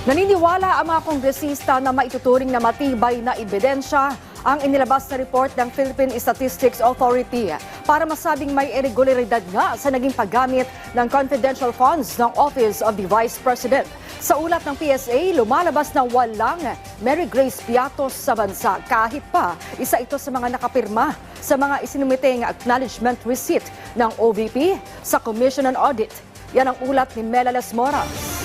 Naniniwala ang mga kongresista na maituturing na matibay na ebidensya ang inilabas na report ng Philippine Statistics Authority para masabing may irregularidad nga sa naging paggamit ng confidential funds ng Office of the Vice President. Sa ulat ng PSA, lumalabas na walang Mary Grace Piatos sa bansa kahit pa isa ito sa mga nakapirma sa mga isinumiteng acknowledgement receipt ng OVP sa Commission on Audit. Yan ang ulat ni Melales Moras.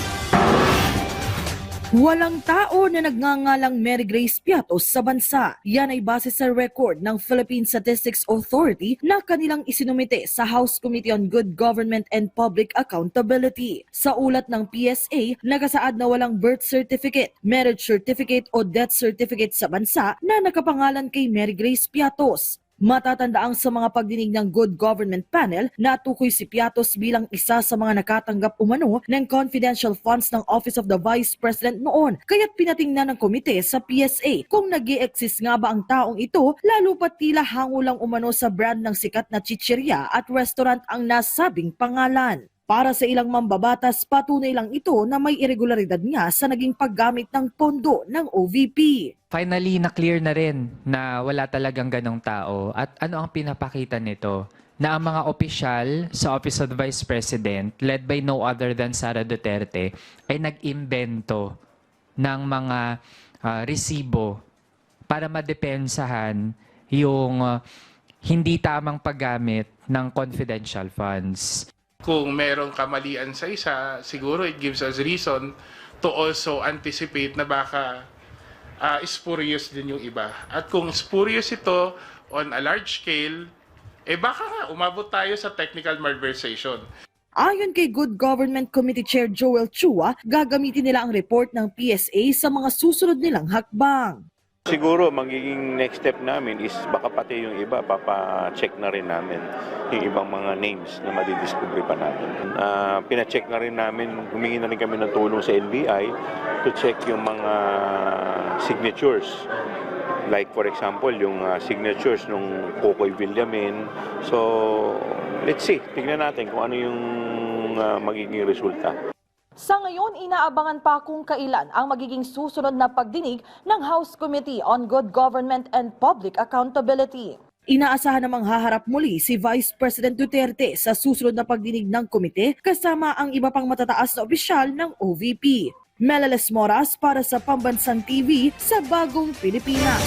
Walang tao na nagngangalang Mary Grace Piatos sa bansa. Yan ay base sa record ng Philippine Statistics Authority na kanilang isinumite sa House Committee on Good Government and Public Accountability. Sa ulat ng PSA, nakasaad na walang birth certificate, marriage certificate o death certificate sa bansa na nakapangalan kay Mary Grace Piatos. Matatandaang sa mga pagdinig ng Good Government Panel, natukoy si Piatos bilang isa sa mga nakatanggap umano ng confidential funds ng Office of the Vice President noon. Kaya't pinatingnan ng komite sa PSA kung nag-i-exist nga ba ang taong ito, lalo pat tila hango lang umano sa brand ng sikat na chichirya at restaurant ang nasabing pangalan. Para sa ilang mambabatas, patunay lang ito na may irregularidad nga sa naging paggamit ng pondo ng OVP. Finally, na-clear na rin na wala talagang ganong tao. At ano ang pinapakita nito? Na ang mga opisyal sa Office of the Vice President, led by no other than Sara Duterte, ay nag-imbento ng mga resibo para madepensahan yung hindi tamang paggamit ng confidential funds. Kung merong kamalian sa isa, siguro it gives us reason to also anticipate na baka spurious din yung iba. At kung spurious ito on a large scale, baka nga umabot tayo sa technical malversation. Ayon kay Good Government Committee Chair Joel Chua, gagamitin nila ang report ng PSA sa mga susunod nilang hakbang. Siguro magiging next step namin is baka pati yung iba, papa-check na rin namin yung ibang mga names na madidiscover pa natin. Pina-check na rin namin, humingi na rin kami ng tulong sa NBI to check yung mga signatures. Like for example, yung signatures nung Kokoy Villamin. So, let's see, tignan natin kung ano yung magiging resulta. Sa ngayon, inaabangan pa kung kailan ang magiging susunod na pagdinig ng House Committee on Good Government and Public Accountability. Inaasahan namang haharap muli si Vice President Duterte sa susunod na pagdinig ng komite kasama ang iba pang matataas na opisyal ng OVP. Melales Moras para sa Pambansang TV sa Bagong Pilipinas.